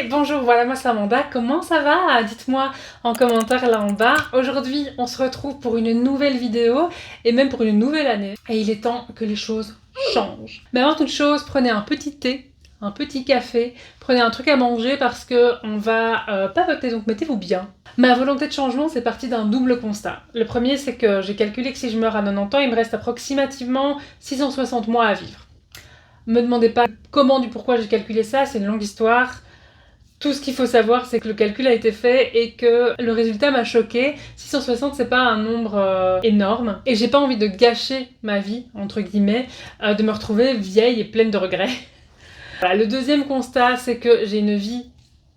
Et bonjour, voilà moi c'est Amanda, comment ça va? Dites-moi en commentaire là en bas. Aujourd'hui on se retrouve pour une nouvelle vidéo et même pour une nouvelle année. Et il est temps que les choses changent. Mais avant toute chose, prenez un petit thé, un petit café, prenez un truc à manger parce que on va papoter, donc mettez-vous bien. Ma volonté de changement, c'est parti d'un double constat. Le premier, c'est que j'ai calculé que si je meurs à 90 ans, il me reste approximativement 660 mois à vivre. Me demandez pas comment du pourquoi j'ai calculé ça, c'est une longue histoire. Tout ce qu'il faut savoir, c'est que le calcul a été fait et que le résultat m'a choqué. 660, c'est pas un nombre énorme. Et j'ai pas envie de gâcher ma vie, entre guillemets, de me retrouver vieille et pleine de regrets. Voilà. Le deuxième constat, c'est que j'ai une vie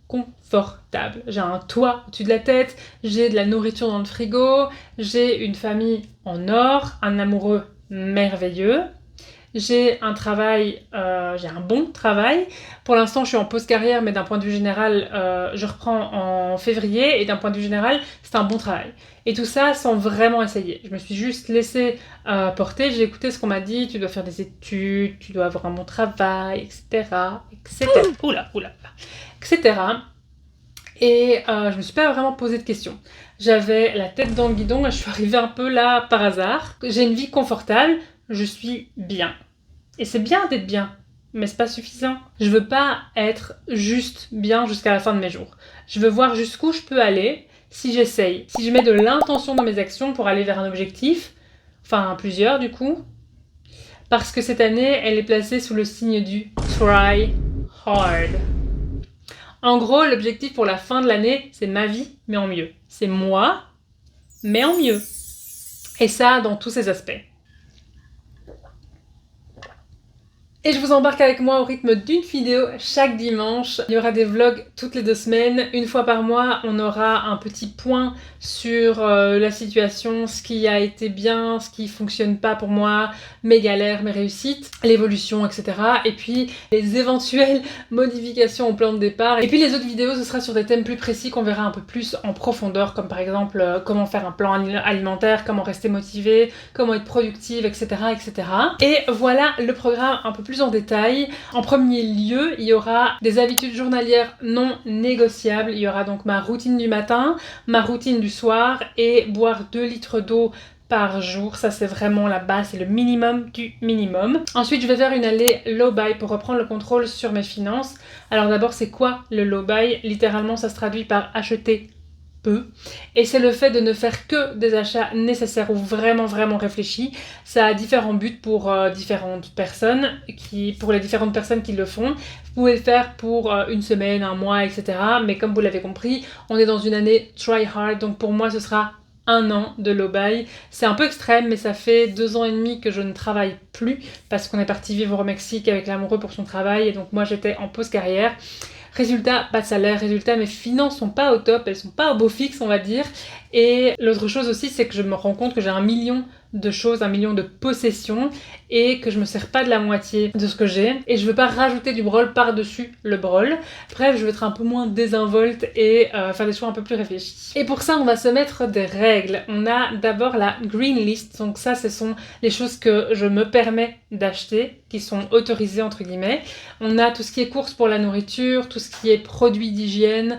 confortable. J'ai un toit au-dessus de la tête, j'ai de la nourriture dans le frigo, j'ai une famille en or, un amoureux merveilleux. J'ai un travail, j'ai un bon travail. Pour l'instant, je suis en pause carrière, mais d'un point de vue général, je reprends en février. Et d'un point de vue général, c'est un bon travail. Et tout ça sans vraiment essayer. Je me suis juste laissée porter. J'ai écouté ce qu'on m'a dit. Tu dois faire des études, tu dois avoir un bon travail, etc. etc. etc. Et je me suis pas vraiment posé de questions. J'avais la tête dans le guidon et je suis arrivée un peu là par hasard. J'ai une vie confortable. Je suis bien. Et c'est bien d'être bien, mais c'est pas suffisant. Je veux pas être juste bien jusqu'à la fin de mes jours. Je veux voir jusqu'où je peux aller si j'essaye. Si je mets de l'intention dans mes actions pour aller vers un objectif, enfin plusieurs du coup, parce que cette année, elle est placée sous le signe du try hard. En gros, l'objectif pour la fin de l'année, c'est ma vie, mais en mieux. C'est moi, mais en mieux. Et ça, dans tous ses aspects. Et je vous embarque avec moi au rythme d'une vidéo chaque dimanche. Il y aura des vlogs toutes les 2 semaines. Une fois par mois, on aura un petit point sur la situation, ce qui a été bien, ce qui fonctionne pas pour moi, mes galères, mes réussites, l'évolution, etc. Et puis les éventuelles modifications au plan de départ. Et puis les autres vidéos, ce sera sur des thèmes plus précis qu'on verra un peu plus en profondeur, comme par exemple comment faire un plan alimentaire, comment rester motivé, comment être productive, etc. etc. Et voilà le programme un peu plus en détail. En premier lieu, il y aura des habitudes journalières non négociables. Il y aura donc ma routine du matin, ma routine du soir et boire 2 litres d'eau par jour. Ça, c'est vraiment la base, c'est le minimum du minimum. Ensuite, je vais faire une allée low buy pour reprendre le contrôle sur mes finances. Alors d'abord, c'est quoi le low buy? Littéralement, ça se traduit par acheter peu. Et c'est le fait de ne faire que des achats nécessaires ou vraiment réfléchis. Ça a différents buts pour différentes personnes, pour les différentes personnes qui le font. Vous pouvez le faire pour une semaine, un mois, etc. Mais comme vous l'avez compris, on est dans une année try hard. Donc pour moi, ce sera 1 an de low buy. C'est un peu extrême, mais ça fait 2 ans et demi que je ne travaille plus parce qu'on est parti vivre au Mexique avec l'amoureux pour son travail. Et donc moi, j'étais en pause carrière. Résultat, pas de salaire. Résultat, mes finances sont pas au top, elles sont pas au beau fixe, on va dire. Et l'autre chose aussi, c'est que je me rends compte que j'ai 1 million de choses, 1 million de possessions et que je me sers pas de la moitié de ce que j'ai. Et je veux pas rajouter du brol par-dessus le brol. Bref, je veux être un peu moins désinvolte et faire des choix un peu plus réfléchis. Et pour ça, on va se mettre des règles. On a d'abord la green list. Donc ça, ce sont les choses que je me permets d'acheter, qui sont autorisées entre guillemets. On a tout ce qui est courses pour la nourriture, tout ce qui est produits d'hygiène,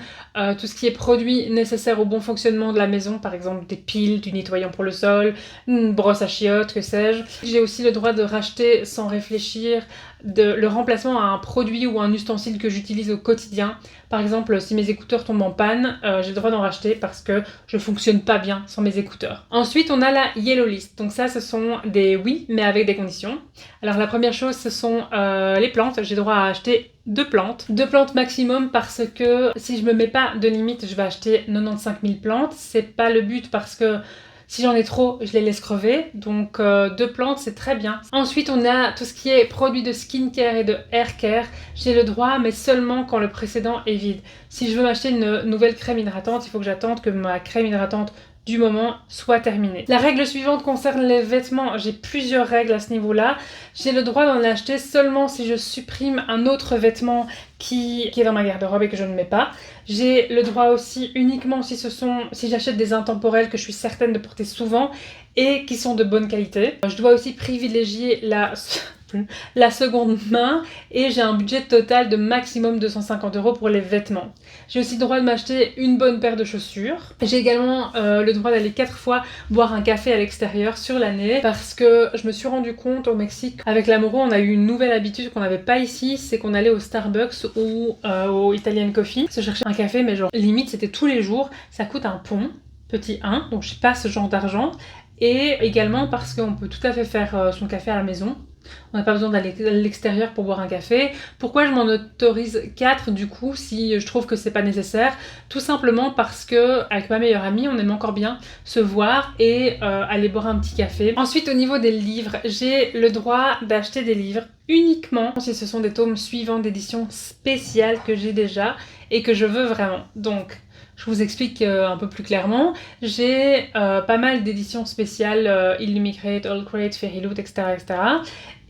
tout ce qui est produits nécessaires au bon fonctionnement de la maison, par exemple des piles, du nettoyant pour le sol, une brosse à chiottes, que sais-je. J'ai aussi le droit de racheter sans réfléchir le remplacement à un produit ou un ustensile que j'utilise au quotidien. Par exemple, si mes écouteurs tombent en panne, j'ai le droit d'en racheter parce que je fonctionne pas bien sans mes écouteurs. Ensuite, on a la yellow list. Donc ça, ce sont des oui, mais avec des conditions. Alors la première chose, ce sont les plantes. J'ai le droit à acheter 2 plantes. 2 plantes maximum parce que si je me mets pas de limite, je vais acheter 95 000 plantes. C'est pas le but parce que si j'en ai trop, je les laisse crever. Donc 2 plantes, c'est très bien. Ensuite, on a tout ce qui est produits de skincare et de hair care. J'ai le droit, mais seulement quand le précédent est vide. Si je veux m'acheter une nouvelle crème hydratante, il faut que j'attende que ma crème hydratante du moment soit terminée. La règle suivante concerne les vêtements. J'ai plusieurs règles à ce niveau-là. J'ai le droit d'en acheter seulement si je supprime un autre vêtement qui est dans ma garde-robe et que je ne mets pas. J'ai le droit aussi uniquement si j'achète des intemporels que je suis certaine de porter souvent et qui sont de bonne qualité. Je dois aussi privilégier plus, la seconde main, et j'ai un budget total de maximum 250 € pour les vêtements. J'ai aussi le droit de m'acheter une bonne paire de chaussures. J'ai également le droit d'aller 4 fois boire un café à l'extérieur sur l'année parce que je me suis rendu compte au Mexique, avec l'amoureux, on a eu une nouvelle habitude qu'on n'avait pas ici, c'est qu'on allait au Starbucks ou au Italian Coffee se chercher un café, mais genre limite c'était tous les jours, ça coûte un pont, petit 1, donc j'ai pas ce genre d'argent, et également parce qu'on peut tout à fait faire son café à la maison. On n'a pas besoin d'aller à l'extérieur pour boire un café. Pourquoi je m'en autorise 4 du coup si je trouve que c'est pas nécessaire? Tout simplement parce que avec ma meilleure amie, on aime encore bien se voir et aller boire un petit café. Ensuite, au niveau des livres, j'ai le droit d'acheter des livres uniquement si ce sont des tomes suivants d'édition spéciale que j'ai déjà et que je veux vraiment. Donc, je vous explique un peu plus clairement. J'ai pas mal d'éditions spéciales, Illumicrate, Allcrate, Fairyloot, etc., etc.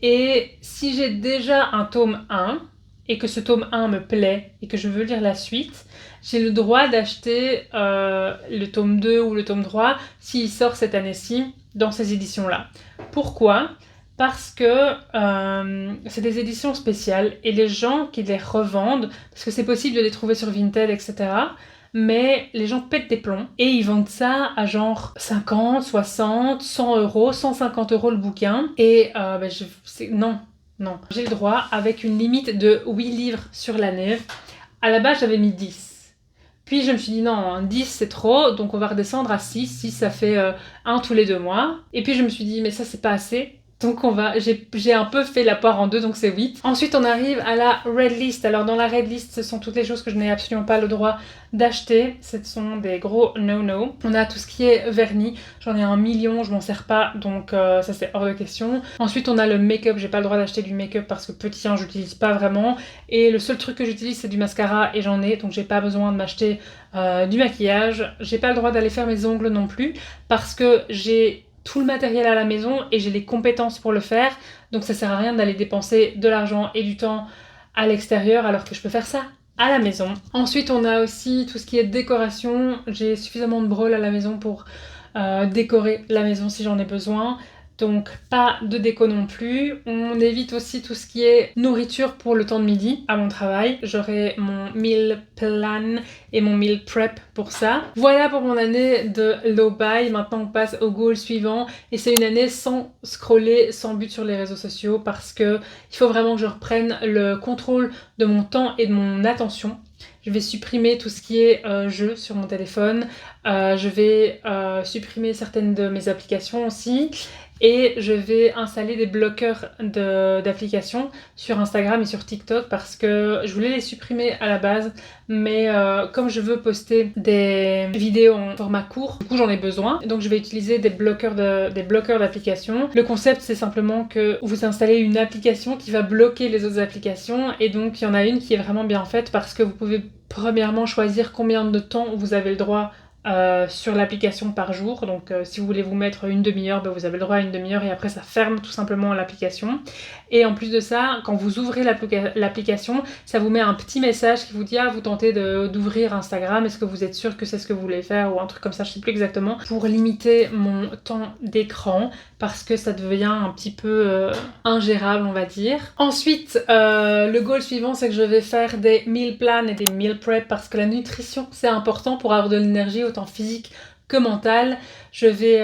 Et si j'ai déjà un tome 1 et que ce tome 1 me plaît et que je veux lire la suite, j'ai le droit d'acheter le tome 2 ou le tome 3 s'il sort cette année-ci dans ces éditions-là. Pourquoi ? Parce que c'est des éditions spéciales et les gens qui les revendent, parce que c'est possible de les trouver sur Vinted, etc., mais les gens pètent des plombs et ils vendent ça à genre 50, 60, 100 €, 150 € le bouquin. Et non. J'ai le droit avec une limite de 8 livres sur l'année. À la base, j'avais mis 10. Puis je me suis dit non, 10 c'est trop, donc on va redescendre à 6. 6 ça fait 1 tous les 2 mois. Et puis je me suis dit mais ça c'est pas assez. Donc j'ai un peu fait la part en deux, donc c'est 8. Ensuite on arrive à la red list. Alors dans la red list, ce sont toutes les choses que je n'ai absolument pas le droit d'acheter. Ce sont des gros no-no. On a tout ce qui est vernis. J'en ai 1 million, je m'en sers pas, donc ça c'est hors de question. Ensuite on a le make-up. J'ai pas le droit d'acheter du make-up parce que petit 1 j'utilise pas vraiment. Et le seul truc que j'utilise c'est du mascara et j'en ai, donc j'ai pas besoin de m'acheter du maquillage. J'ai pas le droit d'aller faire mes ongles non plus parce que j'ai tout le matériel à la maison et j'ai les compétences pour le faire, donc ça sert à rien d'aller dépenser de l'argent et du temps à l'extérieur alors que je peux faire ça à la maison. Ensuite on a aussi tout ce qui est décoration. J'ai suffisamment de brôles à la maison pour décorer la maison si j'en ai besoin. Donc pas de déco non plus. On évite aussi tout ce qui est nourriture pour le temps de midi à mon travail. J'aurai mon meal plan et mon meal prep pour ça. Voilà pour mon année de low buy. Maintenant on passe au goal suivant et c'est une année sans scroller, sans but sur les réseaux sociaux parce que il faut vraiment que je reprenne le contrôle de mon temps et de mon attention. Je vais supprimer tout ce qui est jeux sur mon téléphone. Je vais supprimer certaines de mes applications aussi. Et je vais installer des bloqueurs d'applications sur Instagram et sur TikTok parce que je voulais les supprimer à la base, mais comme je veux poster des vidéos en format court, du coup j'en ai besoin. Donc je vais utiliser des bloqueurs d'applications. Le concept c'est simplement que vous installez une application qui va bloquer les autres applications et donc il y en a une qui est vraiment bien faite parce que vous pouvez premièrement choisir combien de temps vous avez le droit sur l'application par jour. Donc si vous voulez vous mettre une demi-heure, vous avez le droit à une demi-heure et après ça ferme tout simplement l'application. Et en plus de ça, quand vous ouvrez l'application, ça vous met un petit message qui vous dit vous tentez d'ouvrir Instagram, est-ce que vous êtes sûr que c'est ce que vous voulez faire ou un truc comme ça, je sais plus exactement, pour limiter mon temps d'écran parce que ça devient un petit peu ingérable on va dire. Ensuite le goal suivant c'est que je vais faire des meal plans et des meal prep parce que la nutrition c'est important pour avoir de l'énergie autant physique que mentale. Je vais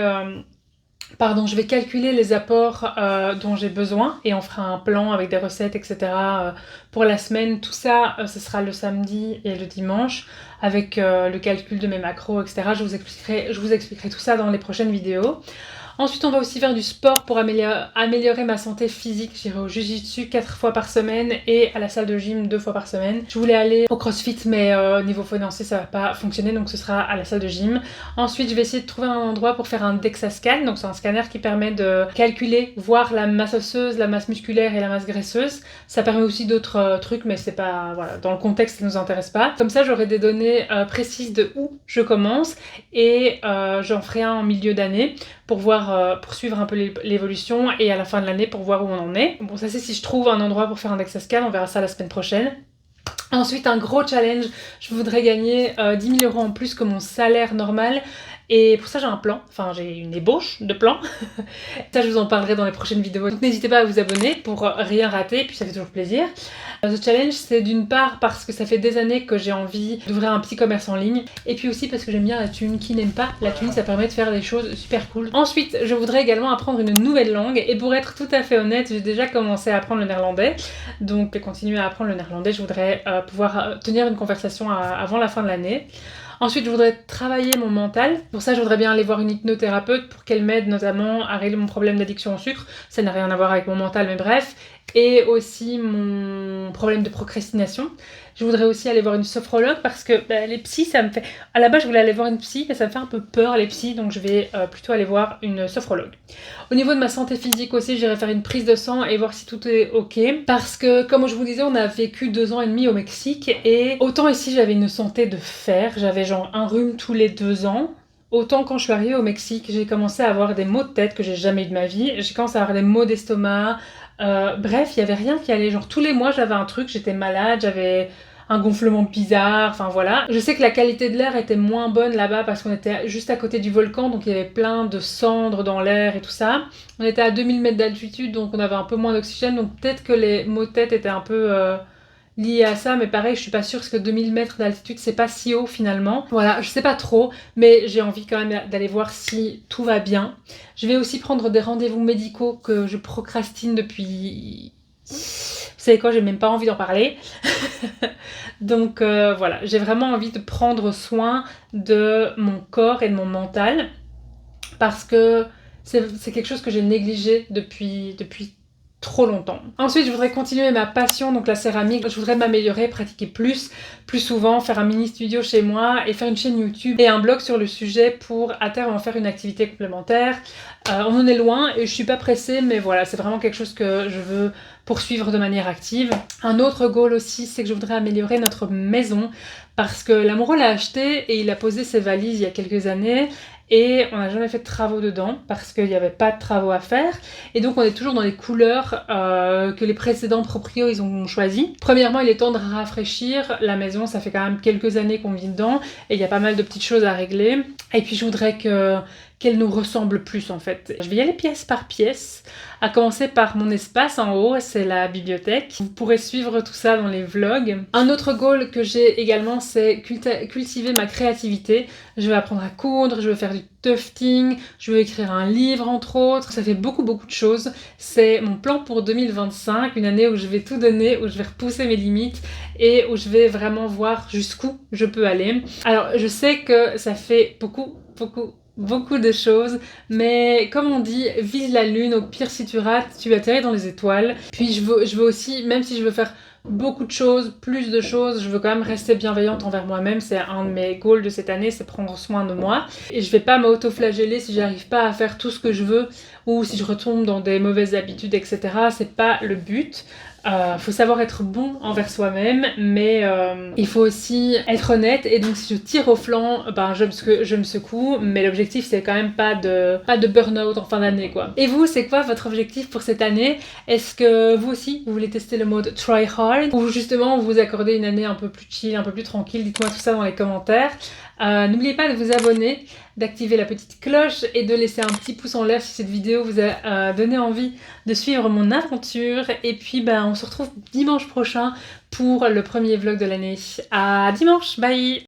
calculer les apports dont j'ai besoin et on fera un plan avec des recettes, etc. Pour la semaine. Tout ça, ce sera le samedi et le dimanche avec le calcul de mes macros, etc. Je vous expliquerai tout ça dans les prochaines vidéos. Ensuite, on va aussi faire du sport pour améliorer ma santé physique. J'irai au Jiu-Jitsu 4 fois par semaine et à la salle de gym 2 fois par semaine. Je voulais aller au CrossFit, mais niveau financier, ça va pas fonctionner, donc ce sera à la salle de gym. Ensuite, je vais essayer de trouver un endroit pour faire un DEXA scan. Donc c'est un scanner qui permet de calculer, voir la masse osseuse, la masse musculaire et la masse graisseuse. Ça permet aussi d'autres trucs, mais c'est pas, voilà, dans le contexte, ça nous intéresse pas. Comme ça, j'aurai des données précises de où je commence et j'en ferai un en milieu d'année pour suivre un peu l'évolution et à la fin de l'année pour voir où on en est. Bon, ça c'est si je trouve un endroit pour faire un DEXA scan, on verra ça la semaine prochaine. Ensuite, un gros challenge, je voudrais gagner 10 000 € en plus que mon salaire normal Et pour ça j'ai un plan, enfin j'ai une ébauche de plan. Ça je vous en parlerai dans les prochaines vidéos. Donc n'hésitez pas à vous abonner pour rien rater, puis ça fait toujours plaisir. Ce challenge c'est d'une part parce que ça fait des années que j'ai envie d'ouvrir un petit commerce en ligne, et puis aussi parce que j'aime bien la thune. Qui n'aime pas la thune, ça permet de faire des choses super cool. Ensuite je voudrais également apprendre une nouvelle langue, et pour être tout à fait honnête, j'ai déjà commencé à apprendre le néerlandais. Donc continuer à apprendre le néerlandais, je voudrais pouvoir tenir une conversation avant la fin de l'année. Ensuite, je voudrais travailler mon mental. Pour ça, je voudrais bien aller voir une hypnothérapeute pour qu'elle m'aide notamment à régler mon problème d'addiction au sucre. Ça n'a rien à voir avec mon mental, mais bref. Et aussi mon problème de procrastination. Je voudrais aussi aller voir une sophrologue parce que les psys, ça me fait... À la base, je voulais aller voir une psy, mais ça me fait un peu peur, les psys, donc je vais plutôt aller voir une sophrologue. Au niveau de ma santé physique aussi, j'irai faire une prise de sang et voir si tout est ok. Parce que, comme je vous disais, on a vécu 2 ans et demi au Mexique, et autant ici, j'avais une santé de fer, j'avais genre un rhume tous les 2 ans. Autant quand je suis arrivée au Mexique, j'ai commencé à avoir des maux de tête que j'ai jamais eu de ma vie. J'ai commencé à avoir des maux d'estomac. Bref, il y avait rien qui allait. Genre tous les mois, j'avais un truc, j'étais malade, j'avais un gonflement bizarre, enfin voilà. Je sais que la qualité de l'air était moins bonne là-bas parce qu'on était juste à côté du volcan, donc il y avait plein de cendres dans l'air et tout ça. On était à 2000 mètres d'altitude, donc on avait un peu moins d'oxygène, donc peut-être que les maux de tête étaient un peu liés à ça, mais pareil, je suis pas sûre parce que 2000 mètres d'altitude, c'est pas si haut finalement. Voilà, je sais pas trop, mais j'ai envie quand même d'aller voir si tout va bien. Je vais aussi prendre des rendez-vous médicaux que je procrastine depuis... Vous savez quoi, j'ai même pas envie d'en parler. Donc voilà, j'ai vraiment envie de prendre soin de mon corps et de mon mental parce que c'est quelque chose que j'ai négligé depuis trop longtemps. Ensuite, je voudrais continuer ma passion, donc la céramique. Je voudrais m'améliorer, pratiquer plus souvent, faire un mini studio chez moi et faire une chaîne YouTube et un blog sur le sujet pour à terme en faire une activité complémentaire. On en est loin et je suis pas pressée, mais voilà, c'est vraiment quelque chose que je veux poursuivre de manière active. Un autre goal aussi, c'est que je voudrais améliorer notre maison parce que l'amoureux l'a acheté et il a posé ses valises il y a quelques années. Et on n'a jamais fait de travaux dedans parce qu'il n'y avait pas de travaux à faire. Et donc on est toujours dans les couleurs que les précédents proprios ils ont choisi. Premièrement, il est temps de rafraîchir la maison. Ça fait quand même quelques années qu'on vit dedans et il y a pas mal de petites choses à régler. Et puis je voudrais qu'elle nous ressemble plus en fait. Je vais y aller pièce par pièce, à commencer par mon espace en haut, c'est la bibliothèque. Vous pourrez suivre tout ça dans les vlogs. Un autre goal que j'ai également, c'est cultiver ma créativité. Je vais apprendre à coudre, je vais faire du tufting, je vais écrire un livre entre autres. Ça fait beaucoup de choses. C'est mon plan pour 2025, une année où je vais tout donner, où je vais repousser mes limites et où je vais vraiment voir jusqu'où je peux aller. Alors je sais que ça fait beaucoup de choses, mais comme on dit, vise la lune, au pire si tu rates, tu atterris dans les étoiles. Puis je veux aussi, même si je veux faire beaucoup de choses, plus de choses, je veux quand même rester bienveillante envers moi-même. C'est un de mes goals de cette année, c'est prendre soin de moi. Et je vais pas m'auto-flageller si j'arrive pas à faire tout ce que je veux ou si je retombe dans des mauvaises habitudes, etc. C'est pas le but. Faut savoir être bon envers soi-même, mais il faut aussi être honnête. Et donc si je tire au flanc, ben je me secoue, mais l'objectif c'est quand même pas de burn-out en fin d'année quoi. Et vous, c'est quoi votre objectif pour cette année? Est-ce que vous aussi vous voulez tester le mode try hard ou justement vous accordez une année un peu plus chill, un peu plus tranquille? Dites-moi tout ça dans les commentaires. N'oubliez pas de vous abonner, d'activer la petite cloche et de laisser un petit pouce en l'air si cette vidéo vous a donné envie de suivre mon aventure. Et puis ben, on se retrouve dimanche prochain pour le premier vlog de l'année. À dimanche, bye!